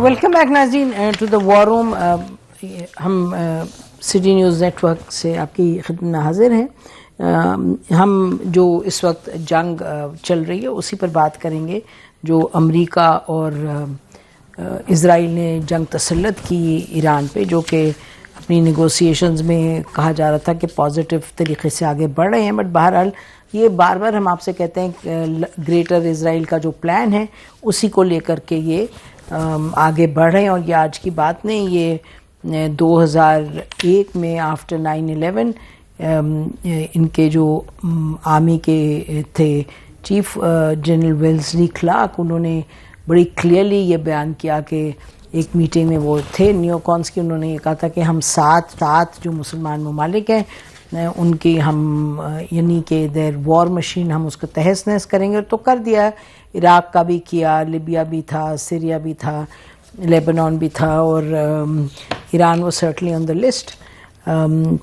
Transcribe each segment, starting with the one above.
Welcome back ناظرین to the وار روم. ہم city news net work سے آپ کی خدمت میں حاضر ہیں. ہم جو اس وقت جنگ چل رہی ہے اسی پر بات کریں گے جو امریکہ اور اسرائیل نے جنگ تسلط کی ایران پہ، جو کہ اپنی نیگوسیشنز میں کہا جا رہا تھا کہ پازیٹیو طریقے سے آگے بڑھ رہے ہیں، بٹ بہرحال یہ بار بار ہم آپ سے کہتے ہیں کہ گریٹر اسرائیل کا جو پلان ہے اسی کو لے کر کے یہ آگے بڑھ رہے ہیں. اور یہ آج کی بات نہیں، یہ 2001 میں آفٹر 9/11 ان کے جو آرمی کے تھے چیف جنرل ویلزلی کلارک، انہوں نے بڑی کلیئرلی یہ بیان کیا کہ ایک میٹنگ میں وہ تھے نیو کانس کی، انہوں نے یہ کہا تھا کہ ہم سات جو مسلمان ممالک ہیں ان کی ہم یعنی کہ دیر وار مشین ہم اس کو تہس نہس کریں گے. تو کر دیا، عراق کا بھی کیا، لیبیا بھی تھا، سیریا بھی تھا، لیبنان بھی تھا، اور ایران وہ سرٹنلی آن دا لسٹ.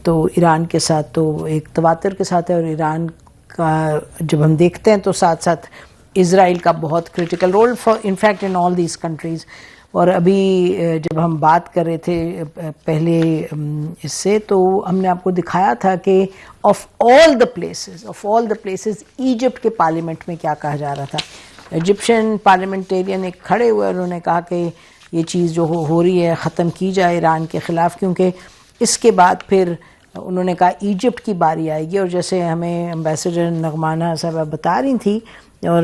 تو ایران کے ساتھ تو ایک تواتر کے ساتھ ہے، اور ایران کا جب ہم دیکھتے ہیں تو ساتھ ساتھ اسرائیل کا بہت critical role for in fact in all these countries. اور ابھی جب ہم بات کر رہے تھے پہلے اس سے، تو ہم نے آپ کو دکھایا تھا کہ of all the places Egypt کے پارلیمنٹ میں کیا کہا جا رہا تھا. ایجپشین پارلیمنٹیرین ایک کھڑے ہوئے، انہوں نے کہا کہ یہ چیز جو ہو رہی ہے ختم کی جائے ایران کے خلاف، کیونکہ اس کے بعد پھر انہوں نے کہا ایجپٹ کی باری آئے گی. اور جیسے ہمیں امبیسڈر نغمانہ صاحبہ بتا رہی تھی، اور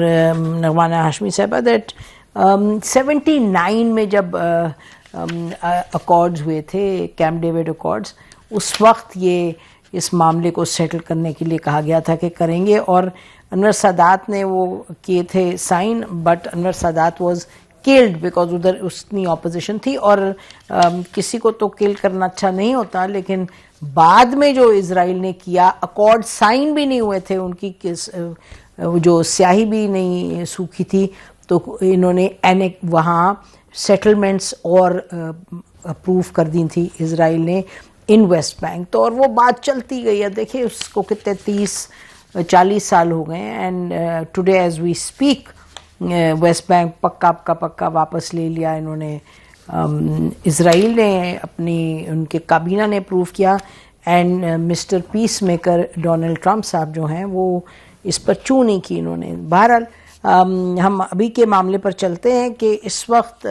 نغمانہ ہاشمی صاحبہ، دیٹ 79 میں جب اکارڈز ہوئے تھے، کیمپ ڈیوڈ اکارڈز، اس وقت یہ اس معاملے کو سیٹل کرنے کے لیے کہا گیا تھا کہ کریں گے. اور انور سادات نے وہ کیے تھے سائن، بٹ انور سادات واز کلڈ بیکاز ادھر اتنی اپوزیشن تھی. اور کسی کو تو کل کرنا اچھا نہیں ہوتا، لیکن بعد میں جو اسرائیل نے کیا، اکارڈ سائن بھی نہیں ہوئے تھے، ان کی جو سیاہی بھی نہیں سوکھی تھی، تو انہوں نے وہاں سیٹلمنٹس اور اپروو کر دی تھی اسرائیل نے ان ویسٹ بینک. تو اور وہ بات چلتی گئی ہے، دیکھیں اس کو کتنے 30-40 سال ہو گئے ہیں. And today as we speak West Bank پکا واپس لے لیا انہوں نے. اسرائیل نے ان کے کابینہ نے اپروو کیا، and mister peace maker Donald Trump صاحب جو ہیں وہ اس پر چوں نہیں کی انہوں نے. بہرحال ہم ابھی کے معاملے پر چلتے ہیں کہ اس وقت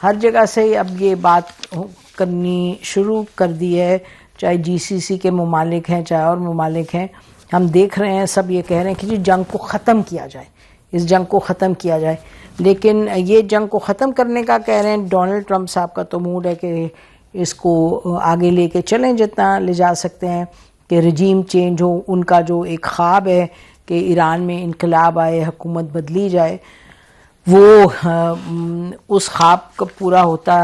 ہر جگہ سے اب یہ بات کرنی شروع کر دی ہے، چاہے GCC کے ممالک ہیں چاہے اور ممالک ہیں. ہم دیکھ رہے ہیں سب یہ کہہ رہے ہیں کہ جی جنگ کو ختم کیا جائے، اس جنگ کو ختم کیا جائے. لیکن یہ جنگ کو ختم کرنے کا کہہ رہے ہیں ڈونلڈ ٹرمپ صاحب کا تو موڈ ہے کہ اس کو آگے لے کے چلیں جتنا لے جا سکتے ہیں، کہ رجیم چینج ہو. ان کا جو ایک خواب ہے کہ ایران میں انقلاب آئے، حکومت بدلی جائے، وہ اس خواب کا پورا ہوتا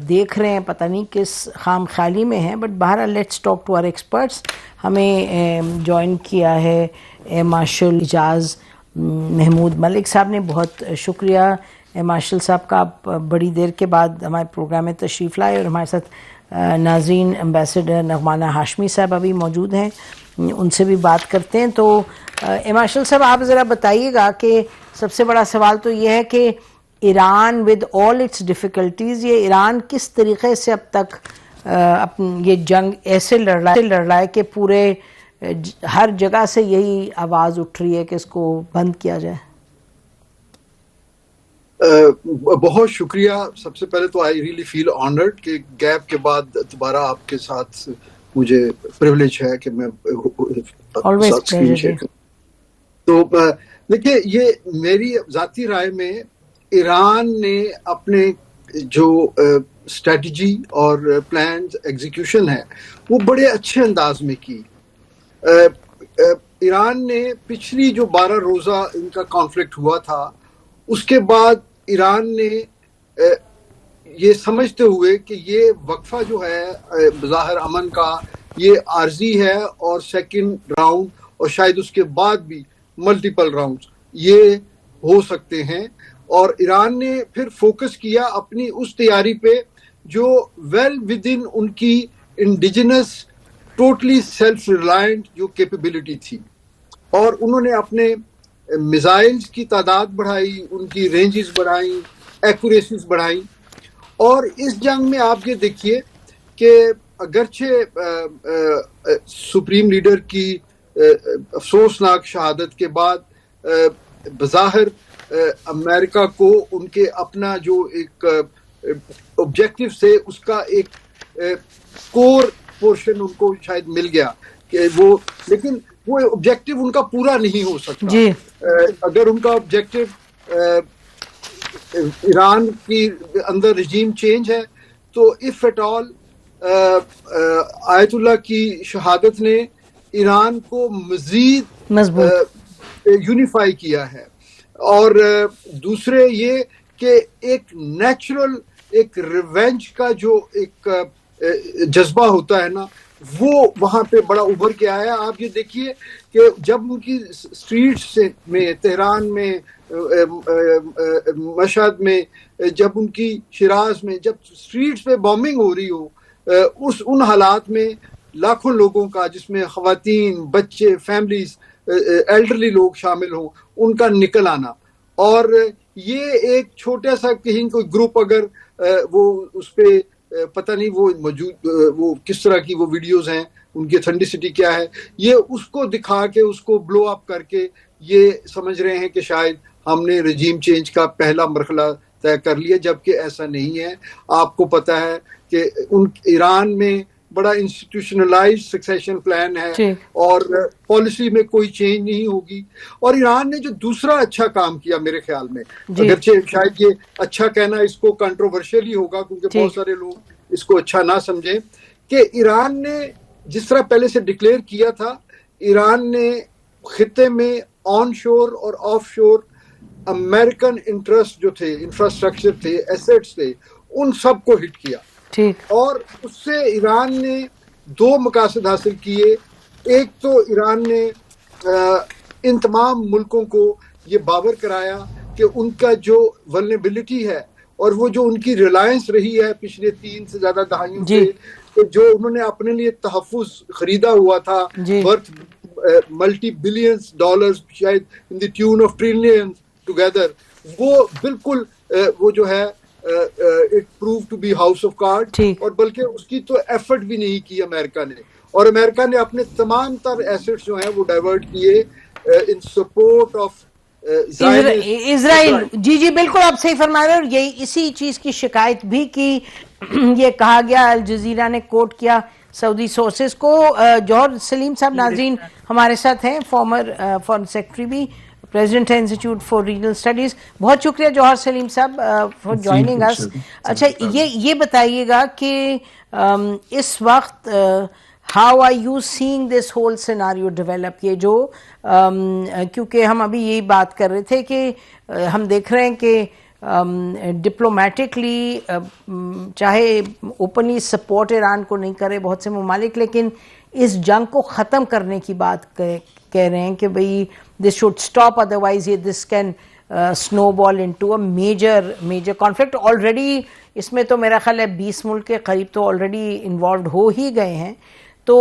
دیکھ رہے ہیں. پتہ نہیں کس خام خیالی میں ہیں، بٹ بہرحال let's talk to our experts. ہمیں جوائن کیا ہے مارشل اعجاز محمود ملک صاحب نے. بہت شکریہ مارشل صاحب کا، آپ بڑی دیر کے بعد ہمارے پروگرام میں تشریف لائے. اور ہمارے ساتھ ناظرین امبیسڈر نغمانہ ہاشمی صاحب ابھی موجود ہیں، ان سے بھی بات کرتے ہیں. تو مارشل صاحب آپ ذرا بتائیے گا کہ سب سے بڑا سوال تو یہ ہے کہ Iran with all its difficulties, یہ ایران کس طریقے سے اب تک یہ جنگ ایسے لڑ رہا ہے کہ پورے ہر جگہ سے یہی آواز اٹھ رہی ہے کہ اس کو بند کیا جائے. بہت شکریہ. سب سے پہلے تو آئی ریئلی فیل آنرڈ کہ گیپ کے بعد دوبارہ آپ کے ساتھ مجھے پریولیج ہے کہ میں اسکرین شیئر کروں. تو دیکھیے، یہ میری ذاتی رائے میں ایران نے اپنے جو اسٹریٹجی اور پلانز ایگزیکیوشن ہے وہ بڑے اچھے انداز میں کی. ایران نے پچھلی جو 12 روزہ ان کا کانفلکٹ ہوا تھا، اس کے بعد ایران نے یہ سمجھتے ہوئے کہ یہ وقفہ جو ہے بظاہر امن کا یہ عارضی ہے، اور سیکنڈ راؤنڈ اور شاید اس کے بعد بھی ملٹیپل راؤنڈز یہ ہو سکتے ہیں. اور ایران نے پھر فوکس کیا اپنی اس تیاری پہ جو ویل ود ان ان کی انڈیجنس ٹوٹلی سیلف ریلائنٹ جو کیپیبلٹی تھی. اور انہوں نے اپنے میزائلز کی تعداد بڑھائی، ان کی رینجز بڑھائیں، ایکوریسیز بڑھائیں. اور اس جنگ میں آپ یہ دیکھیے کہ اگرچہ سپریم لیڈر کی افسوسناک شہادت کے بعد بظاہر امریکہ کو ان کے اپنا جو ایک آبجیکٹو سے اس کا ایک کور پورشن ان کو شاید مل گیا کہ وہ، لیکن وہ آبجیکٹو ان کا پورا نہیں ہو سکتا. جی اگر ان کا آبجیکٹو ایران کی اندر رجیم چینج ہے تو اف ایٹ آل آیت اللہ کی شہادت نے ایران کو مزید مضبوط یونیفائی کیا ہے. اور دوسرے یہ کہ ایک نیچرل ایک ریونج کا جو ایک جذبہ ہوتا ہے نا، وہ وہاں پہ بڑا ابھر کے آیا. آپ یہ دیکھیے کہ جب ان کی اسٹریٹس میں، تہران میں، مشہد میں، جب ان کی شیراز میں جب اسٹریٹس پہ بامبنگ ہو رہی ہو، ان حالات میں لاکھوں لوگوں کا، جس میں خواتین، بچے، فیملیز، ایلڈرلی لوگ شامل ہوں، ان کا نکل آنا. اور یہ ایک چھوٹا سا کہیں کوئی گروپ اگر وہ اس پہ پتہ نہیں وہ موجود وہ کس طرح کی وہ ویڈیوز ہیں، ان کی اتھینٹسٹی کیا ہے، یہ اس کو دکھا کے اس کو بلو اپ کر کے یہ سمجھ رہے ہیں کہ شاید ہم نے رجیم چینج کا پہلا مرحلہ طے کر لیا، جبکہ ایسا نہیں ہے. آپ کو پتہ ہے کہ ایران میں بڑا انسٹیٹیوشنلائز سکسیشن پلان ہے اور پالیسی میں کوئی چینج نہیں ہوگی. اور ایران نے جو دوسرا اچھا کام کیا میرے خیال میں، اگرچہ شاید یہ اچھا کہنا اس کو کنٹروورشل ہی ہوگا کیونکہ بہت سارے لوگ اس کو اچھا نہ سمجھیں، کہ ایران نے جس طرح پہلے سے ڈکلیئر کیا تھا، ایران نے خطے میں آن شور اور آف شور امریکن انٹرسٹ جو تھے، انفراسٹرکچر تھے، ایسیٹس تھے، ان سب کو ہٹ کیا. اور اس سے ایران نے دو مقاصد حاصل کیے. ایک تو ایران نے ان تمام ملکوں کو یہ باور کرایا کہ ان کا جو ولنریبلٹی ہے اور وہ جو ان کی ریلائنس رہی ہے پچھلے 3 سے زیادہ دہائیوں سے، کہ جو انہوں نے اپنے لیے تحفظ خریدا ہوا تھا ورتھ ملٹی بلینز ڈالرز، شاید in the tune of trillion together, وہ بالکل وہ جو ہے it prove to be house of card. اور بلکہ اس کی تو ایفرٹ بھی نہیں کی امریکہ نے، اور امریکہ نے اپنے تمام تر ایسٹس جو ہیں وہ ڈائیورٹ کیے ان سپورٹ آف اسرائیل. جی بالکل آپ صحیح فرما رہے ہیں. اور یہی اسی چیز کی شکایت بھی کی، یہ کہا گیا، الجزیرہ نے کوٹ کیا سعودی سورسز کو. جوہر سلیم صاحب ناظرین ہمارے ساتھ ہیں، فارمر فارن سیکرٹری بھی، پریزیڈنٹ ہے انسٹیٹیوٹ فار ریجنل اسٹڈیز. بہت شکریہ جوہر سلیم صاحب فار جوائننگ اس. اچھا یہ بتائیے گا کہ اس وقت how are you seeing this whole scenario develop, یہ جو کیونکہ ہم ابھی یہی بات کر رہے تھے کہ ہم دیکھ رہے ہیں کہ ڈپلومیٹکلی چاہے اوپنلی سپورٹ ایران کو نہیں کرے بہت سے ممالک، لیکن اس جنگ کو ختم کرنے کی بات کہہ رہے ہیں کہ بھئی this should stop, otherwise this can سنو بال انٹو اے میجر کانفلکٹ. آلریڈی اس میں تو میرا خیال ہے 20 ملک کے قریب تو آلریڈی انوالوڈ ہو ہی گئے ہیں، تو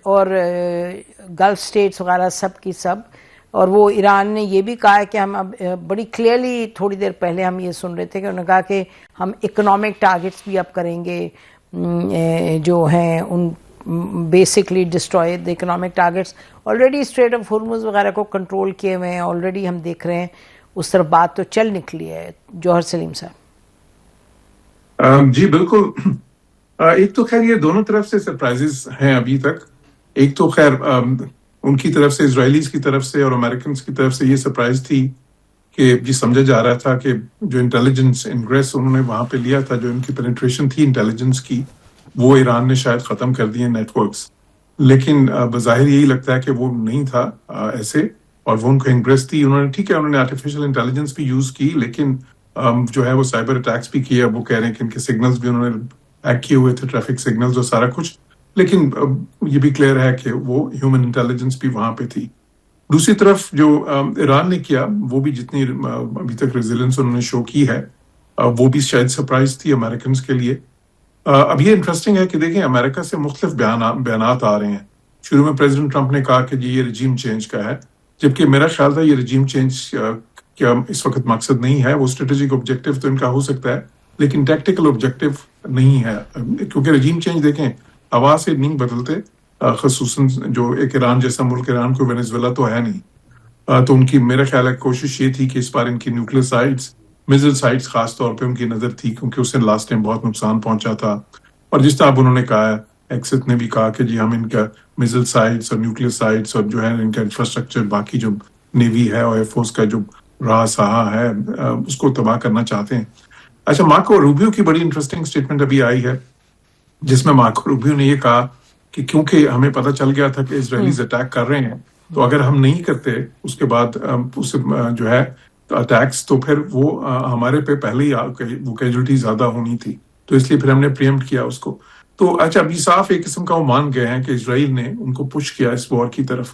اور گلف اسٹیٹس وغیرہ سب کی سب. اور وہ ایران نے یہ بھی کہا ہے کہ ہم اب بڑی کلیئرلی تھوڑی دیر پہلے ہم یہ سن رہے تھے کہ انہوں نے کہا کہ ہم اکنامک ٹارگٹس بھی اب کریں گے جو ہیں ان basically destroy the economic targets. Already strait of Hormuz وغیرہ کو کنٹرول کیے ہوئے ہیں، آلریڈی ہم دیکھ رہے ہیں اس طرف بات تو چل نکلی ہے. جوہر سلیم صاحب. جی بالکل. ایک تو خیر یہ دونوں طرف سے سرپرائزز ہیں ابھی تک. ایک تو خیر ان کی طرف سے، اسرائیلیز کی طرف سے اور امریکنز کی طرف سے یہ سرپرائز تھی کہ جی سمجھا جا رہا تھا کہ جو انٹیلیجنس انگریس انہوں نے وہاں پہ لیا تھا، جو ان کی پینیٹریشن تھی انٹیلیجنس کی، وہ ایران نے شاید ختم کر دیے نیٹ ورکس. لیکن بظاہر یہی لگتا ہے کہ وہ نہیں تھا ایسے، اور وہ ان کو انگریس تھی. انہوں نے ٹھیک ہے، انہوں نے آرٹیفیشل انٹیلیجنس بھی یوز کی، لیکن جو ہے وہ سائبر اٹیکس بھی کیے. اب وہ کہہ رہے ہیں کہ ان کے سگنلز بھی انہوں نے ہیک کیے ہوئے تھے، ٹریفک سگنلز اور سارا کچھ. لیکن یہ بھی کلیئر ہے کہ وہ ہیومن انٹیلیجنس بھی وہاں پہ تھی. دوسری طرف جو ایران نے کیا، وہ بھی جتنی ابھی تک ریزیلنس انہوں نے شو کی ہے، وہ بھی شاید سرپرائز تھی امریکنز کے لیے. اب یہ انٹرسٹنگ ہے کہ دیکھیں امریکہ سے مختلف بیانات آ رہے ہیں. شروع میں پریزیڈنٹ ٹرمپ نے کہا کہ جی یہ رجیم چینج کا ہے، جبکہ میرا خیال تھا یہ رجیم چینج کیا اس وقت مقصد نہیں ہے. وہ اسٹریٹجک آبجیکٹو تو ان کا ہو سکتا ہے، لیکن ٹیکٹیکل آبجیکٹو نہیں ہے، کیونکہ رجیم چینج دیکھیں ہوا سے نہیں بدلتے، خصوصاً جو ایک ایران جیسا ملک، ایران کو وینیزویلا تو ہے نہیں، تو ان کی میرا خیال ہے کوشش یہ تھی کہ اس بار ان کی نیوکلیئر سائٹس، میزل سائٹس خاص طور پہ ان کی نظر تھی، کیونکہ اس سے لاسٹ ٹائم بہت نقصان پہنچا تھا. اور جس طرح انہوں نے کہا، ایکسٹ نے بھی کہا کہ جی ہم ان کا میزل سائٹس اور نیوکلیئر سائٹس اور جو ہے ان کا انفراسٹرکچر، باقی جو نیوی ہے اور ایئر فورس کا جو رہا سہا ہے اس کو تباہ کرنا چاہتے ہیں. اچھا، مارکو روبیو کی بڑی انٹرسٹنگ اسٹیٹمنٹ ابھی آئی ہے، جس میں مارکو روبیو نے یہ کہا کہ کیونکہ ہمیں پتہ چل گیا تھا کہ اسرائیلیز اٹیک کر رہے ہیں، تو اگر ہم نہیں کرتے اس کے بعد اس جو ہے اٹیکس، تو پھر وہ ہمارے پہ پہلے ہی وہ کیجولٹی زیادہ ہونی تھی، تو اس لیے پھر ہم نے پریمپٹ کیا اس کو. تو اچھا، ابھی صاف ایک قسم کا وہ مان گئے ہیں کہ اسرائیل نے ان کو پش کیا اس وار کی طرف،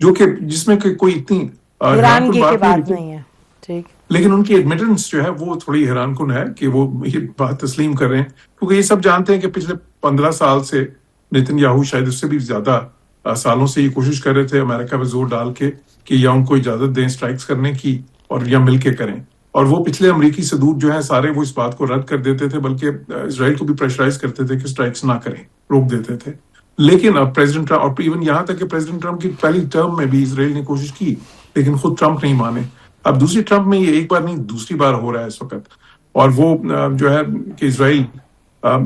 جو کہ جس میں کہ کوئی اتنی ایران کی بات نہیں ہے، ٹھیک، لیکن ان کی ایڈمیٹنس جو ہے وہ تھوڑی حیران کن ہے کہ وہ یہ بات تسلیم کر رہے ہیں، کیونکہ یہ سب جانتے ہیں کہ پچھلے 15 سال سے نیتن یاہو، شاید اس سے بھی زیادہ سالوں سے یہ کوشش کر رہے تھے امریکہ پہ زور ڈال کے کہ یا ان کو اجازت دیں اسٹرائکس کرنے کی اور یا مل کے کریں. اور وہ پچھلے امریکی صدور جو ہیں سارے وہ اس بات کو رد کر دیتے تھے، بلکہ اسرائیل کو بھی پریشرائز کرتے تھے کہ اسٹرائکس نہ کریں، روک دیتے تھے. لیکن اب پریزیڈنٹ ٹرمپ، اور ایون یہاں تک کہ پریزیڈنٹ ٹرمپ کی پہلی ٹرم میں بھی اسرائیل نے کوشش کی، لیکن خود ٹرمپ نہیں مانے. اب دوسری ٹرمپ میں یہ ایک بار نہیں دوسری بار ہو رہا ہے اس وقت، اور وہ جو ہے کہ اسرائیل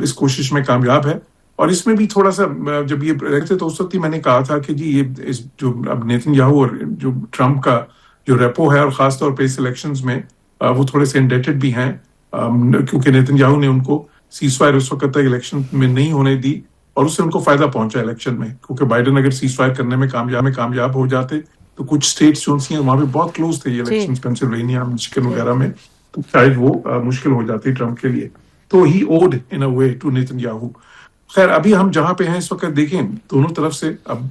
اس کوشش میں کامیاب ہے. اور اس میں بھی تھوڑا سا جب یہ رہتے تو اس وقت ہی میں نے کہا تھا کہ جی یہ جو اب نیتن یاہو اور جو ٹرمپ کا جو ریپو ہے، اور خاص طور پہ اس الیکشنز میں وہ تھوڑے سے انڈیٹڈ بھی ہیں، کیونکہ نیتن یاہو نے ان کو سیز فائر اس وقت تک الیکشن میں نہیں ہونے دی، اور اس سے ان کو فائدہ پہنچا الیکشن میں، کیونکہ بائیڈن اگر سیز فائر کرنے میں کامیاب ہو جاتے تو کچھ اسٹیٹس جو سی ہیں وہاں پہ بہت کلوز تھے یہ الیکشن، پینسلوینیا، مچگن وغیرہ میں، تو شاید وہ مشکل ہو جاتی ٹرمپ کے لیے. تو ہی اوڈ ان اے وے ٹو نیتن یاہو. خیر، ابھی ہم جہاں پہ ہیں اس وقت دیکھیں دونوں طرف سے اب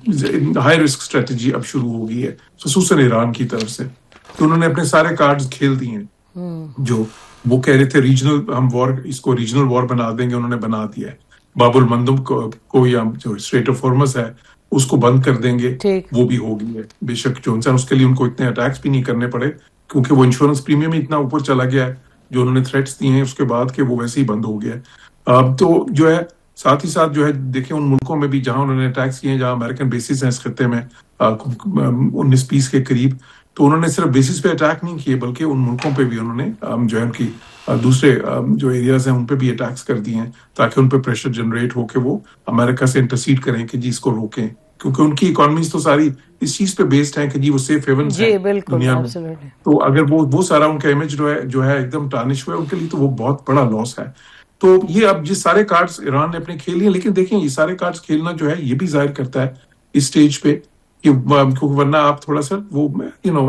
ہائی رسک اسٹریٹجی اب شروع ہو گئی ہے، خصوصاً ایران کی طرف سے. تو انہوں نے اپنے سارے کارڈز کھیل دیے ہیں، جو وہ کہہ رہے تھے ریجنل، ہم وار اس کو ریجنل وار بنا دیں گے، انہوں نے بنا دیا ہے. باب المندب کو یا جو اسٹریٹ آف ہارمز ہے اس کو بند کر دیں گے، وہ بھی ہو گئی ہے. بے شک جو انسان اس کے لیے ان کو اتنے اٹیکس بھی نہیں کرنے پڑے، کیونکہ وہ انشورنس پریمیم اتنا اوپر چلا گیا ہے جو انہوں نے تھریٹس دیے ہیں اس کے بعد، کہ وہ ویسے ہی بند ہو گیا ہے. تو جو ہے ساتھ ہی ساتھ جو ہے دیکھیں ان ملکوں میں بھی جہاں انہوں نے اٹیکس کیے ہیں، جہاں امریکن بیسز ہیں اس خطے میں 19-20 کے قریب، تو انہوں نے صرف بیسز پہ اٹیک نہیں کیے، بلکہ ان ملکوں پہ بھی انہوں نے جو ہے ان کی دوسرے جو ایریاز ہیں ان پہ بھی اٹیکس کر دیے ہیں، تاکہ ان پہ پریشر جنریٹ ہو کے وہ امریکہ سے انٹرسیڈ کریں کہ جی اس کو روکیں، کیونکہ ان کی اکانومیز تو ساری اس چیز پہ بیسڈ ہیں کہ جی وہ سیف ہیونز ہیں دنیا میں. تو اگر وہ سارا ان کا امیج جو ہے ایک دم ٹارنش ہوا ہے ان کے لیے، تو وہ بہت بڑا لاس ہے. تو یہ اب یہ سارے کارڈز ایران نے اپنے کھیل لیے، لیکن دیکھیں یہ سارے کارڈز کھیلنا جو ہے یہ بھی ظاہر کرتا ہے اس سٹیج پہ کہ ورنہ آپ تھوڑا سا وہ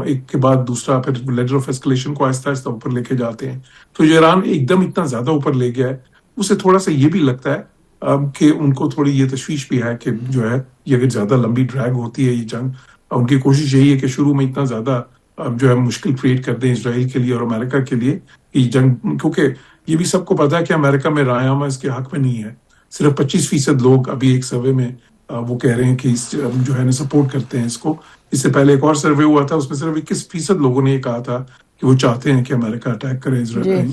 ایک کے بعد دوسرا پھر لیڈر آف ایسکلیشن کو آہستہ آہستہ اوپر لے کے جاتے ہیں. تو جو ایران ایک دم اتنا زیادہ اوپر لے گیا ہے، اسے تھوڑا سا یہ بھی لگتا ہے کہ ان کو تھوڑی یہ تشویش بھی ہے کہ جو ہے یہ اگر زیادہ لمبی ڈریگ ہوتی ہے یہ جنگ، ان کی کوشش یہی ہے کہ شروع میں اتنا زیادہ جو ہے مشکل کریٹ کر دیں اسرائیل کے لیے اور امریکہ کے لیے یہ جنگ، کیونکہ یہ بھی سب کو پتا ہے کہ امریکہ میں رائے عامہ اس کے حق میں نہیں ہے. صرف 25% لوگ ابھی ایک سروے میں وہ کہہ رہے ہیں کہ جو ہے نا سپورٹ کرتے ہیں اس کو. اس سے پہلے ایک اور سروے ہوا تھا، اس میں صرف 21% لوگوں نے یہ کہا تھا کہ وہ چاہتے ہیں کہ امریکہ اٹیک کرے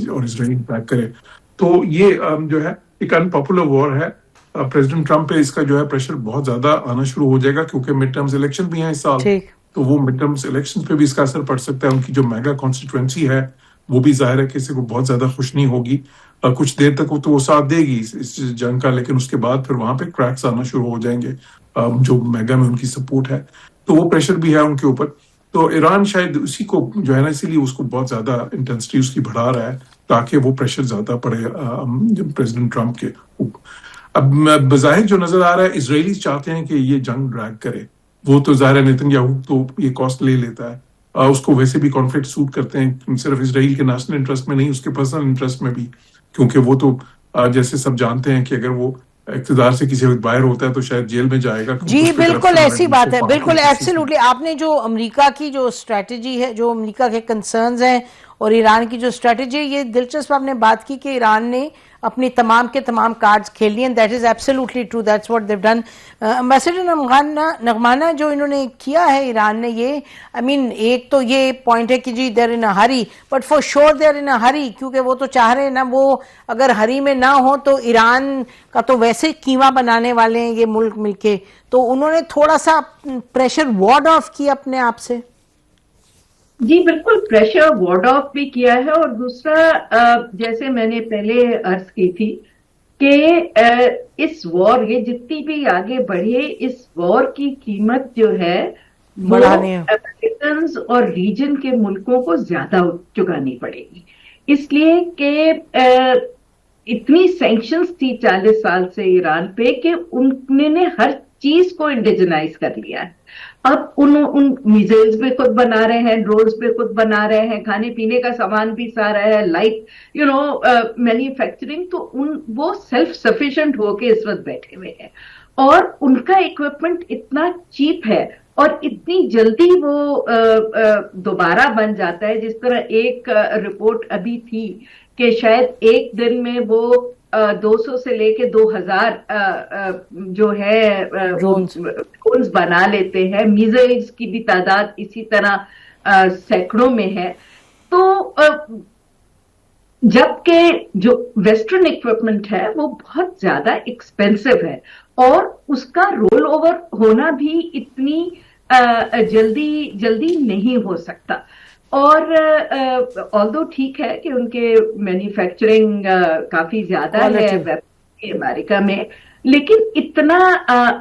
اور اسرائیل اٹیک کرے. تو یہ جو ہے ایک ان پاپولر وار ہے. پریزیڈنٹ ٹرمپ پہ اس کا جو ہے پریشر بہت زیادہ آنا شروع ہو جائے گا، کیونکہ مڈ ٹرمز الیکشن بھی ہیں اس سال، تو وہ مڈ ٹرمز الیکشن پہ بھی اس کا اثر پڑ سکتا ہے. ان کی جو میگا کانسٹیٹوینسی ہے وہ بھی ظاہر ہے کہ اسے کو بہت زیادہ خوش نہیں ہوگی. کچھ دیر تک تو وہ ساتھ دے گی اس جنگ کا، لیکن اس کے بعد پھر وہاں پہ کریکس آنا شروع ہو جائیں گے جو میگا میں ان کی سپورٹ ہے. تو وہ پریشر بھی ہے ان کے اوپر. تو ایران شاید اسی کو جو ہے نا اسی لیے اس کو بہت زیادہ انٹینسٹی اس کی بڑھا رہا ہے، تاکہ وہ پریشر زیادہ پڑے پریزیڈنٹ ٹرمپ کے اوپر. اب بظاہر جو نظر آ رہا ہے اسرائیلیز چاہتے ہیں کہ یہ جنگ ڈریگ کرے. وہ تو ظاہر ہے نیتن یاہو تو یہ کاسٹ لے لیتا ہے، اس کو ویسے بھی کانفلکٹ سوٹ کرتے ہیں، صرف اسرائیل کے نیشنل انٹرسٹ میں نہیں، اس کے پرسنل انٹرسٹ میں بھی، کیونکہ وہ تو جیسے سب جانتے ہیں کہ اگر وہ اقتدار سے کسی وقت باہر ہوتا ہے تو شاید جیل میں جائے گا. جی بالکل ایسی بات ہے، بالکل ایبسلیوٹلی. آپ نے جو امریکہ کی جو اسٹریٹجی ہے، جو امریکہ کے کنسرنز ہیں اور ایران کی جو اسٹریٹجی. یہ دلچسپ آپ نے بات کی کہ ایران نے اپنی تمام کے تمام کارڈز کھیل لیے, that is absolutely true, that's what they've done. Ambassador نغمانہ, جو انہوں نے کیا ہے ایران نے, یہ آئی مین ایک تو یہ پوائنٹ ہے کہ جی دیر ان اے ہری, بٹ فار شیور دیر ان اے ہری, کیونکہ وہ تو چاہ رہے ہیں نا, وہ اگر ہری میں نہ ہو تو ایران کا تو ویسے قیمہ بنانے والے ہیں یہ ملک مل کے, تو انہوں نے تھوڑا سا پریشر وارڈ آف کیا اپنے آپ سے. جی بالکل, پریشر وارڈ آف بھی کیا ہے, اور دوسرا جیسے میں نے پہلے عرض کی تھی کہ اس وار, یہ جتنی بھی آگے بڑھے, اس وار کی قیمت جو ہے وہ امریکنز اور ریجن کے ملکوں کو زیادہ چکانی پڑے گی, اس لیے کہ اتنی سینکشنز تھی 40 سال سے ایران پہ کہ انہوں نے ہر چیز کو انڈیجنائز کر لیا ہے. اب ان میزائلز بھی خود بنا رہے ہیں, ڈرونز بھی خود بنا رہے ہیں, کھانے پینے کا سامان بھی سارا ہے, لائٹ مینوفیکچرنگ, تو وہ سیلف سفیشینٹ ہو کے اس وقت بیٹھے ہوئے ہیں, اور ان کا اکوپمنٹ اتنا چیپ ہے اور اتنی جلدی وہ دوبارہ بن جاتا ہے. جس طرح ایک رپورٹ ابھی تھی کہ شاید ایک دن میں وہ 200 سے لے کے 2000 جو ہے ڈرونز بنا لیتے ہیں. میزائلز کی بھی تعداد اسی طرح سینکڑوں میں ہے. تو جبکہ جو ویسٹرن اکوپمنٹ ہے وہ بہت زیادہ ایکسپینسو ہے, اور اس کا رول اوور ہونا بھی اتنی جلدی نہیں ہو سکتا. اور آلدو ٹھیک ہے کہ ان کے مینوفیکچرنگ کافی زیادہ ہے امریکہ میں, لیکن اتنا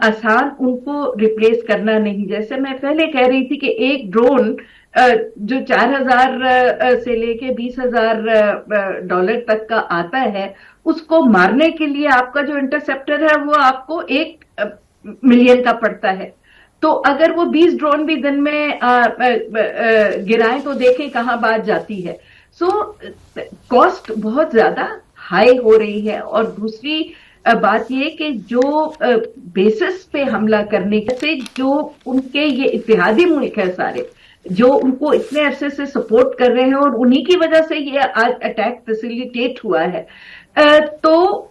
آسان ان کو ریپلیس کرنا نہیں. جیسے میں پہلے کہہ رہی تھی کہ ایک ڈرون جو 4000 سے لے کے 20,000 ڈالر تک کا آتا ہے, اس کو مارنے کے لیے آپ کا جو انٹرسپٹر ہے وہ آپ کو 1 ملین کا پڑتا ہے. تو اگر وہ 20 ڈرون بھی دن میں گرائیں تو دیکھیں کہاں بات جاتی ہے. سو کاسٹ بہت زیادہ ہائی ہو رہی ہے. اور دوسری بات یہ کہ جو بیسس پہ حملہ کرنے سے جو ان کے یہ اتحادی ملک ہے سارے, جو ان کو اتنے عرصے سے سپورٹ کر رہے ہیں, اور انہی کی وجہ سے یہ آج اٹیک فیسیلیٹیٹ ہوا ہے, تو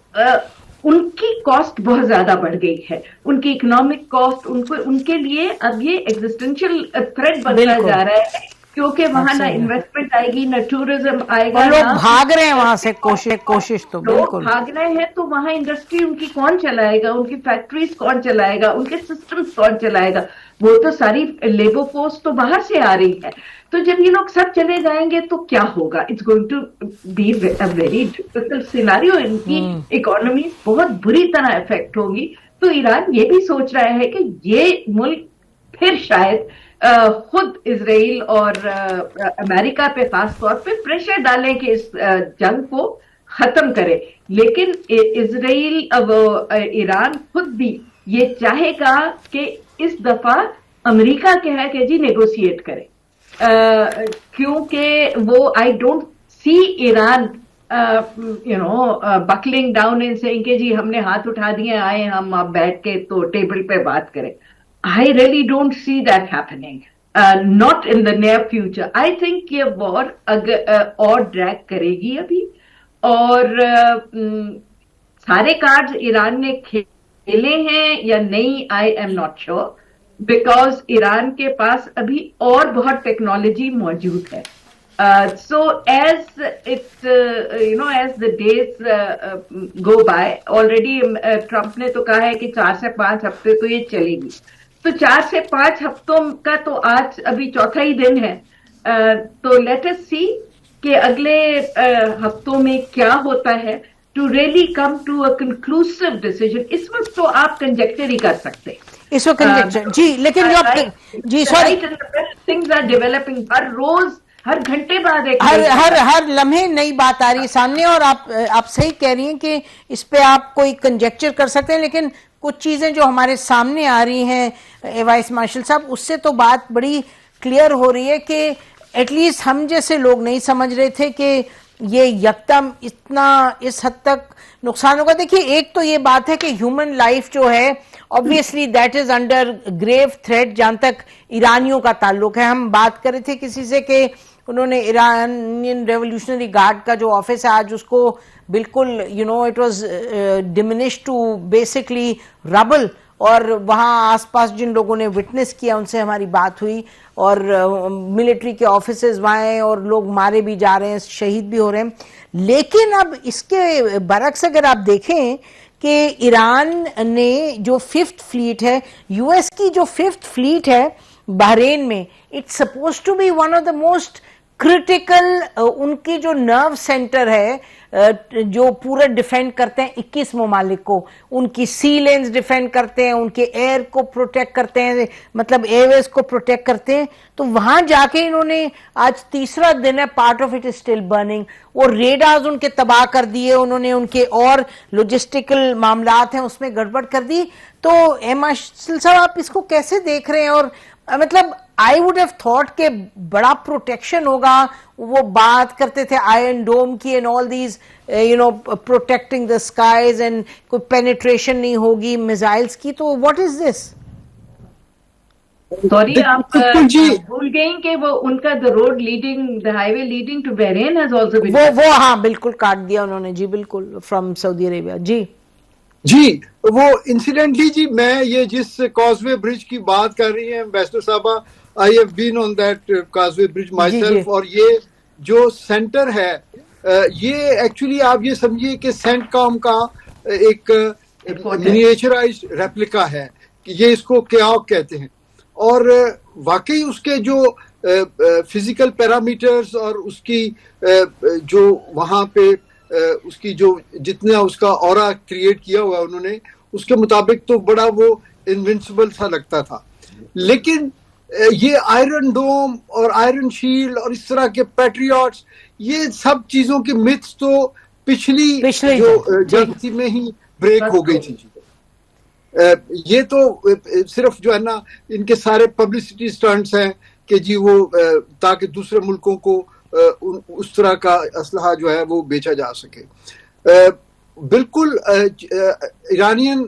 ان کی کاسٹ بہت زیادہ بڑھ گئی ہے. ان کی اکنامک کاسٹ, ان کے لیے اب یہ ایگزسٹینشیل تھریٹ بنتا جا رہا ہے, کیونکہ وہاں نہ انویسٹمنٹ آئے گی, نہ ٹورزم آئے گا, لوگ بھاگ رہے ہیں وہاں سے, کوشش تو بالکل بھاگ رہے ہیں. تو وہاں انڈسٹری ان کی کون چلائے گا, ان کی فیکٹریز کون چلائے گا, ان کے سسٹمز کون چلائے گا؟ وہ تو ساری لیبر فورس تو باہر سے آ رہی ہے. تو جب یہ لوگ سب چلے جائیں گے تو کیا ہوگا؟ It's going to be a very difficult scenario. ان کی اکانومی بہت بری طرح افیکٹ ہوگی. تو ایران یہ بھی سوچ رہا ہے کہ یہ ملک پھر شاید خود اسرائیل اور امریکہ پہ خاص طور پہ پریشر ڈالیں کہ اس جنگ کو ختم کرے. لیکن اسرائیل ایران خود بھی یہ چاہے گا کہ اس دفعہ امریکہ کہے کہ جی نیگوشیٹ کرے, کیونکہ وہ I don't see Iran buckling down ان سے کہ جی ہم نے ہاتھ اٹھا دیے, آئے ہم آپ بیٹھ کے تو ٹیبل پہ بات کریں. I really don't see that happening. Not in the near future. I think یہ وار اور ڈریگ کرے گی ابھی, اور سارے کارڈز ایران نے کھیلے ہیں یا نہیں, I am not sure, because Iran کے پاس ابھی اور بہت ٹیکنالوجی موجود ہے. So as as the days go by, already Trump نے تو کہا ہے کہ 4 سے 5 ہفتے تو یہ چلے گی. تو 4 سے 5 ہفتوں کا تو آج ابھی چوتھا ہی دن ہے. تو لیٹ اس سی کہ اگلے ہفتوں میں کیا ہوتا ہے, to really come to a conclusive decision. اس وقت تو آپ کنجیکچر ہی کر سکتے اس وقت کنجیکچر. جی لیکن جی سوری, تھنگز آر ڈیولپنگ. ہر روز, ہر گھنٹے بعد ہر لمحے نئی بات آ رہی ہے سامنے, اور آپ صحیح کہہ رہی ہیں کہ اس پہ آپ کوئی کنجیکچر کر سکتے ہیں, لیکن کچھ چیزیں جو ہمارے سامنے آ رہی ہیں وائس مارشل صاحب, اس سے تو بات بڑی کلیئر ہو رہی ہے کہ ایٹ لیسٹ ہم جیسے لوگ نہیں سمجھ رہے تھے کہ یہ یکدم اتنا اس حد تک نقصان ہوگا. دیکھیے ایک تو یہ بات ہے کہ ہیومن لائف جو ہے obviously that is under grave threat جہاں تک ایرانیوں کا تعلق ہے. ہم بات کر رہے تھے کسی سے کہ انہوں نے ایرانین ریولوشنری گارڈ کا جو آفس ہے آج اس کو بالکل it was diminished to basically rubble, اور وہاں آس پاس جن لوگوں نے وٹنس کیا ان سے ہماری بات ہوئی, اور ملٹری کے آفیسز وہاں ہیں اور لوگ مارے بھی جا رہے ہیں, شہید بھی ہو رہے ہیں. لیکن اب اس کے برعکس اگر آپ دیکھیں کہ ایران نے جو 5th فلیٹ ہے, یو ایس کی جو 5th فلیٹ ہے بحرین میں, it's supposed to be one of the most critical, ان کی جو نرو سینٹر ہے جو پورا ڈیفینڈ کرتے ہیں 21 ممالک کو, ان کی سی لینز ڈیفینڈ کرتے ہیں, ان کے ایئر کو پروٹیکٹ کرتے ہیں, مطلب ایئر ویز کو پروٹیکٹ کرتے ہیں. تو وہاں جا کے انہوں نے آج تیسرا دن ہے, part of it is still burning, وہ ریڈارز ان کے تباہ کر دیے, انہوں نے ان کے اور لوجسٹیکل معاملات ہیں اس میں گڑبڑ کر دی. تو ایم اشل صاحب آپ اس کو کیسے دیکھ رہے ہیں؟ اور مطلب آئی ووڈ ہیو تھاٹ کہ بڑا پروٹیکشن ہوگا, وہ بات کرتے تھے آئرن ڈوم کی and all these protecting the skies, and کوئی پینیٹریشن نہیں ہوگی میزائلز کی. تو واٹ از دس؟ سوری آپ بھول گئیں کہ وہ ان کا road leading, the highway leading to Bahrain has also been, وہ ہاں بالکل کاٹ دیا انہوں نے جی, بالکل فرام سعودی عربیہ. جی وہ انسیڈنٹلی جی میں یہ جس کازوے برج کی بات کر رہی ہیں ایمبیسڈر صاحبہ, I have been on that causeway bridge myself, اور یہ جو سینٹر ہے یہ ایکچولی آپ یہ سمجھیے کہ سینٹ کام کا ایک منیچرائزڈ ریپلیکا ہے, کہ یہ اس کو کیاک کہتے ہیں, اور واقعی اس کے جو فزیکل پیرامیٹرز اور اس کی جو وہاں پہ اس کی جو جتنا اس کا اورا کریٹ کیا ہوا انہوں نے, اس کے مطابق تو بڑا وہ انوینسیبل سا لگتا تھا. لیکن یہ آئرن ڈوم اور آئرن شیلڈ اور اس طرح کے پیٹریوٹس, یہ سب چیزوں کی متس تو پچھلی جو جنگ میں ہی بریک ہو گئی تھی. یہ تو صرف جو ہے نا ان کے سارے پبلسٹی سٹنٹس ہیں کہ جی وہ تاکہ دوسرے ملکوں کو اس طرح کا اسلحہ جو ہے وہ بیچا جا سکے. بالکل ایرانین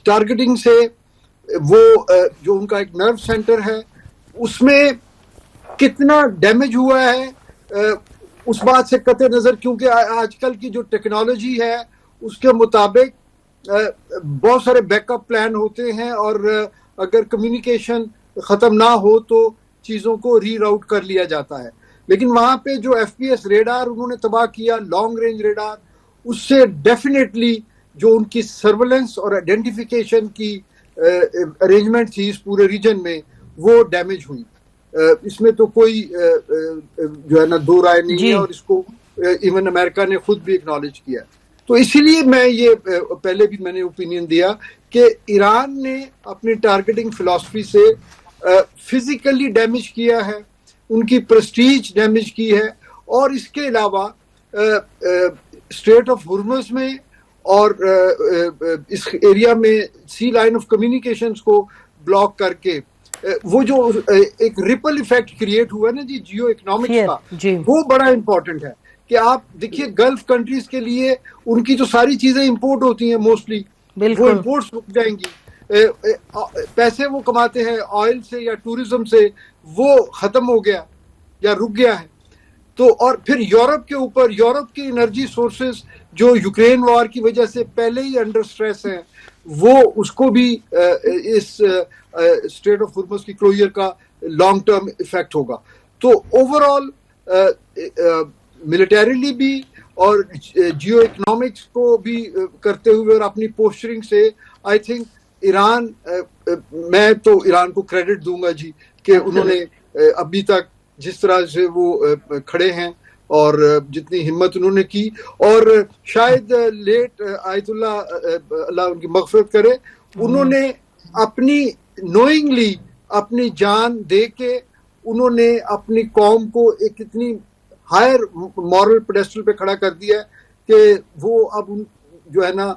ٹارگیٹنگ سے وہ جو ان کا ایک نرو سینٹر ہے اس میں کتنا ڈیمیج ہوا ہے اس بات سے قطع نظر, کیونکہ آج کل کی جو ٹیکنالوجی ہے اس کے مطابق بہت سارے بیک اپ پلان ہوتے ہیں, اور اگر کمیونیکیشن ختم نہ ہو تو چیزوں کو ری راؤٹ کر لیا جاتا ہے. لیکن وہاں پہ جو ایف پی ایس ریڈار انہوں نے تباہ کیا, لانگ رینج ریڈار, اس سے ڈیفینیٹلی جو ان کی سرویلنس اور آئیڈینٹیفیکیشن کی ارینجمنٹ تھی اس پورے ریجن میں وہ ڈیمیج ہوئی. اس میں تو کوئی جو ہے نا دو رائے نہیں ہے, اور اس کو ایون امریکہ نے خود بھی اکنالج کیا. تو اسی لیے میں یہ پہلے بھی میں نے اوپینین دیا کہ ایران نے اپنی ٹارگیٹنگ فلسفی سے فزیکلی ڈیمیج کیا ہے, ان کی پریسٹیج ڈیمیج کی ہے, اور اس کے علاوہ اسٹریٹ آف ہرمز میں اور اس ایریا میں سی لائن آف کمیونیکیشنز کو بلاک کر کے وہ جو ایک ریپل ایفیکٹ کریٹ ہوا ہے نا جی جیو اکنامکس کا, وہ بڑا امپورٹنٹ ہے. کہ آپ دیکھیے گلف کنٹریز کے لیے ان کی جو ساری چیزیں امپورٹ ہوتی ہیں موسٹلی, وہ امپورٹس رک جائیں گی, پیسے وہ کماتے ہیں آئل سے یا ٹوریزم سے, وہ ختم ہو گیا یا رک گیا ہے. تو اور پھر یورپ کے اوپر, یورپ کی انرجی سورسز جو یوکرین وار کی وجہ سے پہلے ہی انڈر سٹریس ہیں, وہ اس کو بھی اس اسٹریٹ آف ہرمز کی کلوزر کا لانگ ٹرم ایفیکٹ ہوگا. تو اوور آل ملٹریلی بھی اور جیو اکنامکس کو بھی کرتے ہوئے اور اپنی پوسچرنگ سے آئی تھنک ایران, میں تو ایران کو کریڈٹ دوں گا جی کہ انہوں نے ابھی تک جس طرح سے وہ کھڑے ہیں اور جتنی ہمت انہوں نے کی, اور شاید لیٹ آیت اللہ ان کی مغفرت کرے, انہوں نے اپنی نوئنگلی اپنی جان دے کے انہوں نے اپنی قوم کو ایک اتنی ہائر مورل پیڈسٹل پہ کھڑا کر دیا کہ وہ اب جو ہے نا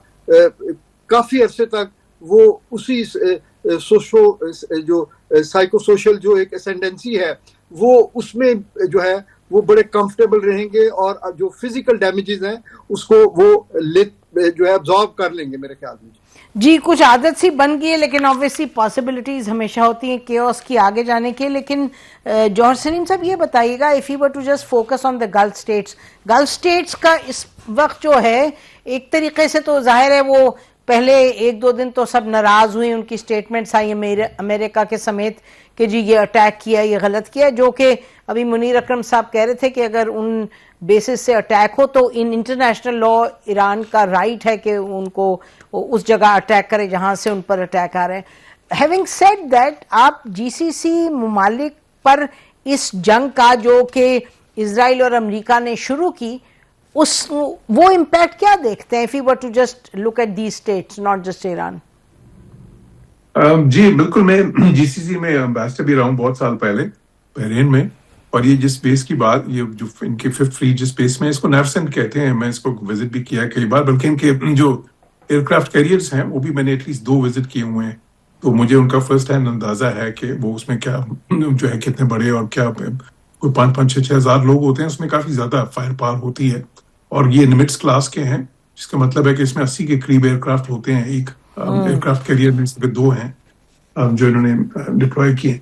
کافی عرصے تک وہ اسی جو سائیکو سوشل جو ایک اسینڈنسی ہے وہ اس میں جو ہے وہ بڑے کمفرٹیبل رہیں گے, اور جو فزیکل ڈیمیجز ہیں اس کو وہ جو ہے ابزارو کر لیں گے میرے خیال میں. جی کچھ عادت سی بن گئی ہے لیکن obviously possibilities ہمیشہ ہوتی ہیں chaos کی آگے جانے کے. لیکن جوہر سلیم صاحب یہ بتائیے گا if you were to just focus on the Gulf states کا اس وقت جو ہے ایک طریقے سے تو ظاہر ہے وہ پہلے ایک دو دن تو سب ناراض ہوئے, ان کی سٹیٹمنٹس آئی امریکہ کے سمیت کہ جی یہ اٹیک کیا, یہ غلط کیا, جو کہ ابھی منیر اکرم صاحب کہہ رہے تھے کہ اگر ان بیسس سے اٹیک ہو تو انٹرنیشنل لا ایران کا رائٹ ہے کہ ان کو اس جگہ اٹیک کرے جہاں سے ان پر اٹیک آ رہے ہیں. ہیونگ سیڈ دیٹ, آپ جی سی سی ممالک پر اس جنگ کا جو کہ اسرائیل اور امریکہ نے شروع کی وہ امپیکٹ کیا دیکھتے ہیں if you were to just look at these states, not just Iran? جی بالکل, میں جی سی سی میں امبیسڈر بھی رہا ہوں بہت سال پہلے بحرین میں, اور یہ جس بیس کی بات, یہ جو ان کے 5th فلیٹ جس بیس میں, اس کو نیفسنٹ کہتے ہیں, میں اس کو وزٹ بھی کیا کئی بار, بلکہ ان کے جو ایئر کرافٹ کیریئرز ہیں وہ بھی میں نے ایٹ لیسٹ 2 وزٹ کیے ہوئے ہیں, تو مجھے ان کا فرسٹ ہینڈ اندازہ ہے کہ وہ اس میں کیا جو ہے کتنے بڑے اور کیا کوئی 5-6 ہزار لوگ ہوتے ہیں, اس میں کافی زیادہ فائر پاور ہوتی ہے, اور یہ نمٹس کلاس کے ہیں, جس کا مطلب ہے کہ اس میں 80 کے قریب ایئر کرافٹ ہوتے ہیں. ایک ایئر کرافٹ کیریئر میں صرف 2 ہیں جو انہوں نے ڈپلوائے کیے.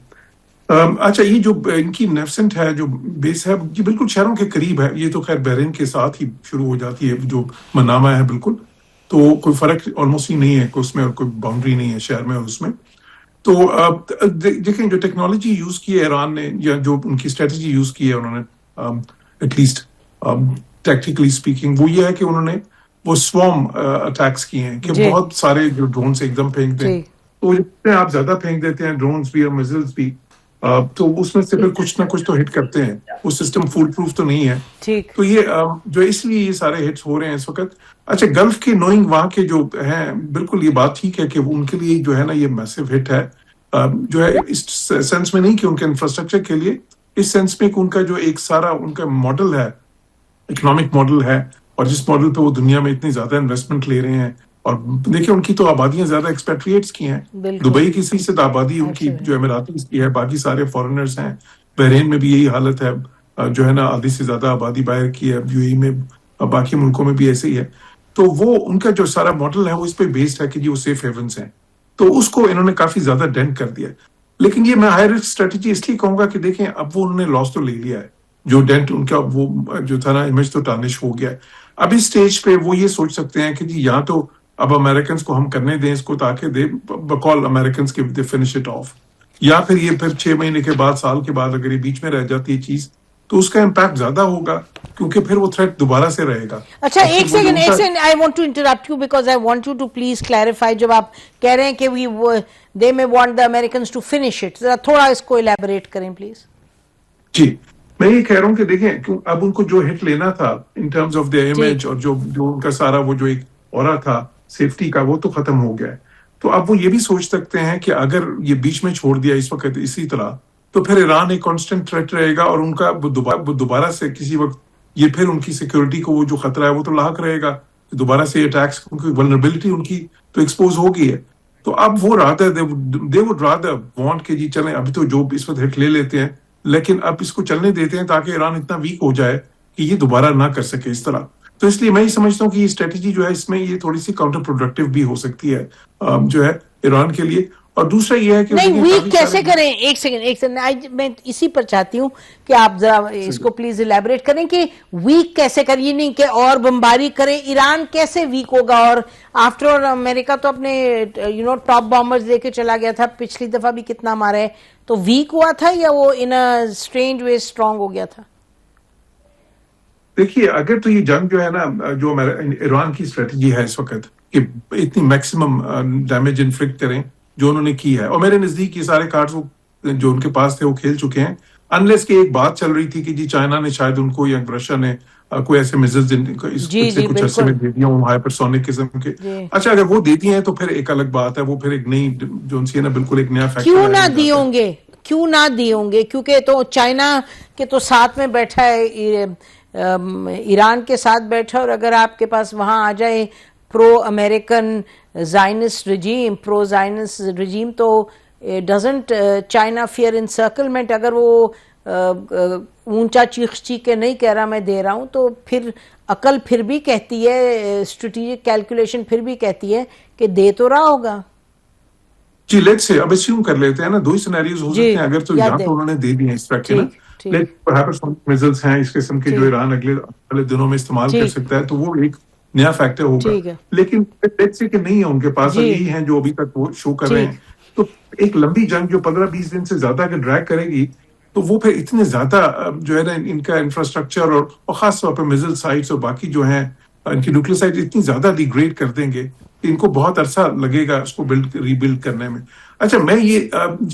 اچھا, یہ جو ان کی نیفسنٹ ہے جو بیس ہے, یہ بالکل شہروں کے قریب ہے. یہ تو خیر بحرین کے ساتھ ہی شروع ہو جاتی ہے, جو منامہ ہے بالکل, تو کوئی فرق آلموسٹ ہی نہیں ہے کہ اس میں, اور کوئی باؤنڈری نہیں ہے شہر میں اور اس میں. تو دیکھیں جو ٹیکنالوجی یوز کی ہے ایران نے, یا جو ان کی اسٹریٹجی یوز کی ہے انہوں نے ایٹ لیسٹ ٹیکٹیکلی اسپیکنگ, وہ یہ ہے کہ انہوں نے وہ سوارم اٹیکس کیے ہیں کہ بہت سارے جو ڈرونس ایک دم پھینک دیں, تو جتنے آپ زیادہ پھینک دیتے ہیں ڈرونس بھی اور میزلز بھی, تو اس میں سے پھر کچھ نہ کچھ تو ہٹ کرتے ہیں. وہ سسٹم فول پروف تو نہیں ہے, تو یہ جو اس لیے یہ سارے ہٹس ہو رہے ہیں اس وقت. اچھا, گلف کے نوئنگ وہاں کے جو ہیں, بالکل یہ بات ٹھیک ہے کہ ان کے لیے جو ہے نا یہ میسو ہٹ ہے, جو ہے اس سینس میں نہیں کہ ان کے انفراسٹرکچر کے لیے, اس سینس میں کہ ان کا جو ایک سارا ان کا ماڈل ہے, اکنامک ماڈل ہے, اور جس ماڈل پہ وہ دنیا میں اتنی زیادہ انویسٹمنٹ لے رہے ہیں. اور دیکھیں ان کی تو آبادیاں زیادہ ایکسپیٹریٹس کی ہیں, دبئی کی سے آبادی ان کی جو اماراتیز کی ہے, باقی سارے فارنرز ہیں. بحرین میں بھی یہی حالت ہے, جو ہے نا آدھی سے زیادہ آبادی باہر کی ہے, یو اے میں, باقی ملکوں میں بھی ایسے ہی ہے. تو وہ ان کا جو سارا ماڈل ہے وہ اس پہ بیسڈ ہے کہ جی وہ سیف ہیونس ہیں, تو اس کو انہوں نے کافی زیادہ ڈینٹ کر دیا. لیکن یہ میں ہائی رسک اسٹریٹجی اس لیے کہوں گا کہ دیکھیں اب وہ انہوں نے لاس تو لے لیا ہے, جو ڈینٹ ان کا وہ جو تھا نا امیج تو ٹارنش ہو گیا ہے. اب اس اسٹیج پہ وہ یہ سوچ سکتے ہیں کہ جی یہاں تو اب امریکنز کو ہم کرنے دیں اس کو, تاکہ دے بقول امریکنز کے دے فنش اٹ آف, یا پھر یہ پھر 6 مہینے کے بعد, سال کے بعد اگر یہ بیچ میں رہ جاتی ہے چیز, تو اس کا امپیکٹ زیادہ ہوگا, کیونکہ پھر وہ تھریٹ دوبارہ سے رہے گا. اچھا ایک second, I want to interrupt you because I want you to please clarify. جب آپ کہہ رہے ہیں کہ دے میں want the Americans to finish it, ذرا تھوڑا اس کو الیبوریٹ کریں پلیز. جی میں یہ کہہ رہا ہوں کہ دیکھیں اب ان کو جو ہٹ لینا تھا in terms of the image, اور جو ان کا سارا وہ جو ایک اورا تھا سیفٹی کا, وہ تو ختم ہو گیا ہے. تو اب وہ یہ بھی سوچ سکتے ہیں کہ اگر یہ بیچ میں چھوڑ دیا اس وقت اسی طرح, تو پھر ایران ایک کانسٹنٹ تھریٹ رہے گا, اور ان کا دوبارہ سے کسی وقت یہ پھر ان کی سیکورٹی کو وہ جو خطرہ ہے وہ تو لاحق رہے گا, دوبارہ سے اٹیکس, کیونکہ ولنریبلٹی ان کی تو ایکسپوز ہو گئی ہے. تو اب وہ دے وڈ رادر وانٹ کہ جی چلیں ابھی تو جو اس وقت ہٹ لے لیتے ہیں, لیکن اب اس کو چلنے دیتے ہیں تاکہ ایران اتنا ویک ہو جائے کہ یہ دوبارہ نہ کر سکے اس طرح. تو اس لیے میں یہ سمجھتا ہوں کہ یہ اسٹریٹجی جو ہے اس میں یہ تھوڑی سی کاؤنٹر پروڈکٹیو بھی ہو سکتی ہے جو ہے ایران کے لیے. اور دوسرا یہ ہے کہ نہیں ویک کیسے کریں, ایک سیکنڈ میں اسی پر چاہتی ہوں کہ آپ ذرا اس کو پلیز الیبوریٹ کریں کہ ویک کیسے کریں, یہ نہیں کہ اور بمباری کریں, ایران کیسے ویک ہوگا. اور آفٹر آل امریکہ تو اپنے ٹاپ بامبرز لے کے چلا گیا تھا, پچھلی دفعہ بھی کتنا مارا ہے, تو ویک ہوا تھا یا وہ ان اے اسٹرینج وے اسٹرانگ ہو گیا تھا؟ دیکھیے اگر تو یہ جنگ جو ہے نا, جو ایران کی اسٹریٹجی ہے اس وقت کہ اتنی میکسیمم ڈیمیج انفلکٹ کریں جو انہوں نے کی ہے, اور میرے نزدیک یہ سارے کارڈز جو ان کے پاس تھے وہ کھیل چکے ہیں, انلیس کہ ایک بات چل رہی تھی کہ جی چائنا نے شاید ان کو یا رشیا نے کوئی ایسے میزلز کچھ عرصے میں دے دیا ہوں ہائپرسونک قسم کے. اچھا اگر وہ دیتی ہیں تو پھر ایک الگ بات ہے, وہ پھر ایک نئی جو ان سے نا بالکل ایک نیا فیکٹر. کیوں نہ دی ہوں گے, کیوں نہ دی ہوں گے, کیونکہ تو چائنا کے تو ساتھ میں بیٹھا ہے, ایران کے ساتھ بیٹھا, اور اگر آپ کے پاس وہاں آ جائے پرو امریکن زائنسٹ رجیم, پرو زائنسٹ رجیم, تو ڈزنٹ چائنا فیئر انسرکلمنٹ. اگر اونچا چیخ کے نہیں کہہ رہا میں دے رہا ہوں, تو پھر عقل پھر بھی کہتی ہے, اسٹریٹجک کیلکولیشن پھر بھی کہتی ہے کہ دے تو رہا ہوگا. جی لیٹ سے اب اسیوم کر لیتے ہیں نا, 2 ہی سینیریوز ہو سکتے ہیں. اگر تو یہاں تو انہوں نے دے دیے اس طرح کے نا, میزلز ہیں اس قسم کے جو ایران اگلے دنوں میں استعمال کر سکتا ہے, تو وہ ایک نیا فیکٹر ہوگا. لیکن لیٹ سے کہ نہیں ہے ان کے پاس, یہی ہیں جو ابھی تک وہ شو کر رہے ہیں. تو ایک لمبی جنگ جو 15-20 دن سے زیادہ اگر ڈریگ کرے گی, تو وہ پھر اتنے زیادہ جو ہے نا ان کا انفراسٹرکچر اور خاص طور پہ میزل سائٹس اور باقی جو ہیں ان کی نیوکلیئر سائٹس اتنی زیادہ ڈیگریڈ کر دیں گے کہ ان کو بہت عرصہ لگے گا اس کو ری بلڈ کرنے میں. اچھا میں یہ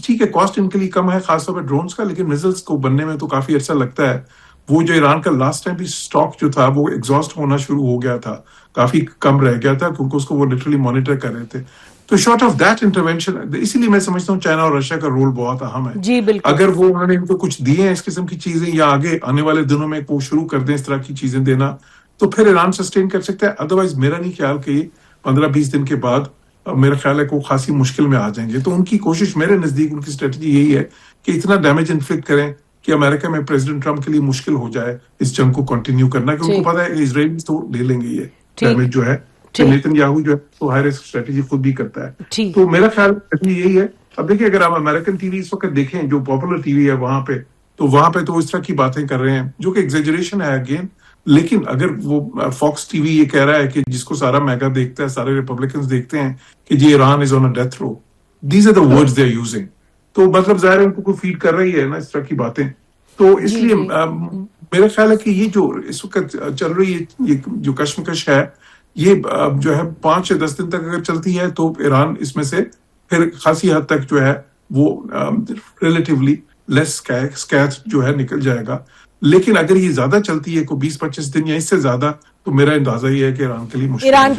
ٹھیک ہے کاسٹ ان کے لیے کم ہے خاص طور پہ ڈرونز کا, لیکن میزلس کو بننے میں تو کافی عرصہ لگتا ہے. وہ جو ایران کا لاسٹ ٹائم بھی اسٹاک جو تھا وہ ایگزاسٹ ہونا شروع ہو گیا تھا, کافی کم رہ گیا تھا کیونکہ اس کو وہ لٹرلی مانیٹر کر رہے تھے. تو شارٹ آف دیٹ انٹرونشن, اسی لیے میں سمجھتا ہوں چائنا اور رشیا کا رول بہت اہم ہے. جی بالکل. اگر وہ انہوں نے ان کو کچھ دیے ہیں اس قسم کی چیزیں, یا آگے آنے والے دنوں میں وہ شروع کر دیں اس طرح کی چیزیں دینا, تو پھر ایران سسٹین کر سکتا ہے. ادروائز میرا نہیں خیال کہ 15-20 دن کے بعد میرا خیال ہے کہ وہ خاصی مشکل میں آ جائیں گے. تو ان کی کوشش میرے نزدیک ان کی اسٹریٹجی یہی ہے کہ اتنا ڈیمیج انفلکٹ کریں کہ امریکہ میں پریزیڈنٹ ٹرمپ کے لیے مشکل ہو جائے اس جنگ کو کنٹینیو کرنا, کہ ان کو پتا ہے کہ اسرائیل تو لے لیں گے یہ ڈیمیج جو ہے. نیتن یاہو جو ہے وہ ہائی رسک اسٹریٹجی خود بھی کرتا ہے. تو میرا خیال یہی ہے. اب دیکھیں اگر آپ امریکن ٹی وی اس وقت دیکھیں جو پاپولر ٹی وی ہے وہاں پہ, تو وہاں پہ تو اس طرح کی باتیں کر رہے ہیں جو کہ ایگزیجریشن ہے اگین. لیکن اگر وہ فاکس ٹی وی یہ کہہ رہا ہے کہ جس کو سارا میگا دیکھتا ہے, سارے ریپبلکنز دیکھتے ہیں کہ جی Iran is on a death row, these are the words they are using. تو مطلب ظاہر ہے ان کو کوئی فیڈ کر رہی ہے نا اس طرح کی باتیں. تو اس لیے میرا خیال ہے کہ یہ جو اس وقت چل رہی ہے یہ جو کشمکش ہے, یہ جو ہے 5 یا 10 دن تک اگر چلتی ہے تو ایران اس میں سے پھر خاصی حد تک جو ہے وہ ریلیٹیولی لیس اسکیتھ جو ہے نکل جائے گا. لیکن اگر یہ زیادہ چلتی ہے کوئی 20-25 دن یا اس سے زیادہ, تو میرا اندازہ یہ ہے کہ ایران کے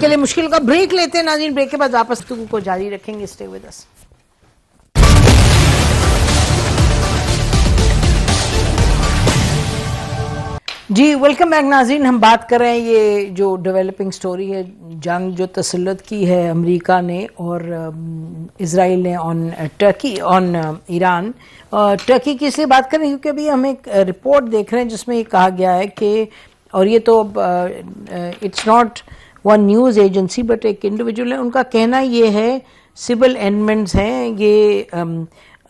لیے مشکل کا. بریک لیتے ہیں ناظرین, بریک کے بعد واپس گفتگو کو جاری رکھیں گے. Stay with us. جی ویلکم بیک ناظرین. ہم بات کر رہے ہیں یہ جو ڈیولپنگ سٹوری ہے, جنگ جو تسلط کی ہے امریکہ نے اور اسرائیل نے آن ٹرکی آن ایران. ٹرکی کی اس لیے بات کریں کیونکہ ابھی ہم ایک رپورٹ دیکھ رہے ہیں جس میں یہ کہا گیا ہے کہ, اور یہ تو it's not one news agency but ایک انڈیویجول ہے, ان کا کہنا یہ ہے, سول اینڈمنٹس ہیں یہ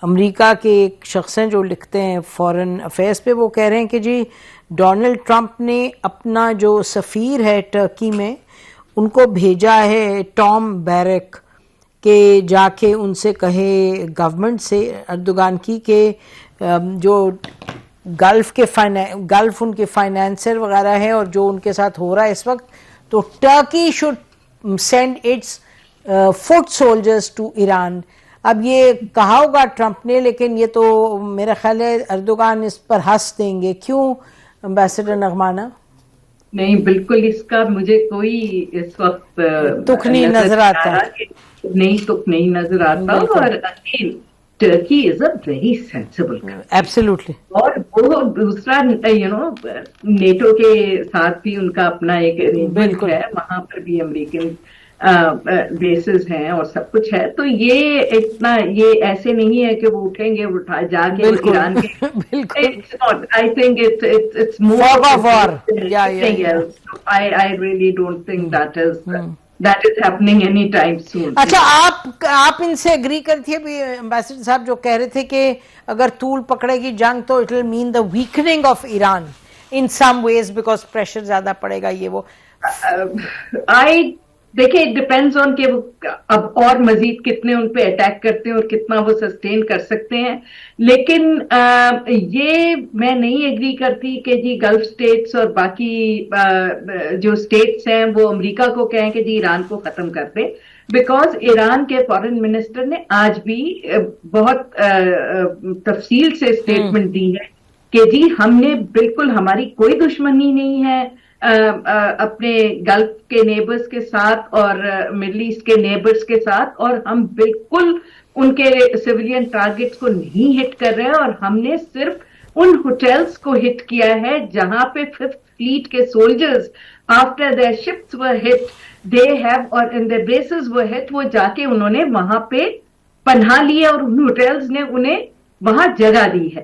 امریکہ کے ایک شخص ہیں جو لکھتے ہیں فارن افیئرس پہ, وہ کہہ رہے ہیں کہ جی ڈونلڈ ٹرمپ نے اپنا جو سفیر ہے ٹرکی میں ان کو بھیجا ہے ٹام بیرک کہ جا کے ان سے کہے گورنمنٹ سے اردوغان کی کہ جو گلف ان کے فائنینسر وغیرہ ہے اور جو ان کے ساتھ ہو رہا ہے اس وقت, تو Turkey should send its foot soldiers to Iran. اب یہ کہا ہوگا ٹرمپ نے, لیکن یہ تو میرا خیال ہے اردوغان اس پر ہنس دیں گے. کیوں امبیسڈر نغمانہ؟ نہیں بالکل, اس کا مجھے کوئی اس وقت تک نہیں نظر آتا, نہیں نظر آتا. اور Turkey is a very sensible country, absolutely. اور وہ دوسرا نیٹو کے ساتھ بھی ان کا اپنا ایک ارینجمنٹ ہے, وہاں پر بھی امریکن بیسز ہیں اور سب کچھ ہے. تو یہ اتنا یہ ایسے نہیں ہے کہ وہ اٹھیں گے اٹھا جا کے ایران کے, I think it's more of a something else. I really don't think that is happening anytime soon. اچھا آپ ان سے اگری کرتی ہے بھی امبیسڈر صاحب جو کہہ رہے تھے کہ اگر طول پکڑے گی جنگ تو it will mean the weakening of Iran in some ways because pressure زیادہ پڑے گا یہ وہ. دیکھیں ڈپینڈز آن کہ اب اور مزید کتنے ان پہ اٹیک کرتے ہیں اور کتنا وہ سسٹین کر سکتے ہیں. لیکن یہ میں نہیں ایگری کرتی کہ جی گلف سٹیٹس اور باقی جو سٹیٹس ہیں وہ امریکہ کو کہیں کہ جی ایران کو ختم کر دے, بیکاز ایران کے فارن منسٹر نے آج بھی بہت تفصیل سے اسٹیٹمنٹ دی ہے کہ جی ہم نے بالکل, ہماری کوئی دشمنی نہیں ہے اپنے گلف کے نیبرز کے ساتھ اور مڈل ایسٹ کے نیبرز کے ساتھ, اور ہم بالکل ان کے سویلین ٹارگٹس کو نہیں ہٹ کر رہے, اور ہم نے صرف ان ہوٹلز کو ہٹ کیا ہے جہاں پہ 5th فلیٹ کے soldiers after their ships were hit they have اور ان دیئر بیسز ور ہٹ, وہ جا کے انہوں نے وہاں پہ پناہ لی اور ان ہوٹلز نے انہیں وہاں جگہ دی ہے.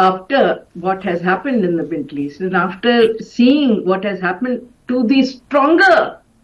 after what has happened in the Middle East and after seeing what has happened to the stronger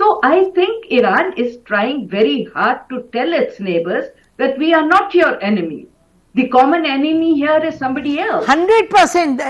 So I think Iran is trying very hard to tell its neighbors that we are not your enemy. The common enemy here is somebody else. 100%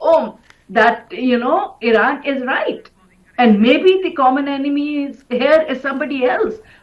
home that Iran is right, and maybe the common enemy is here is somebody else.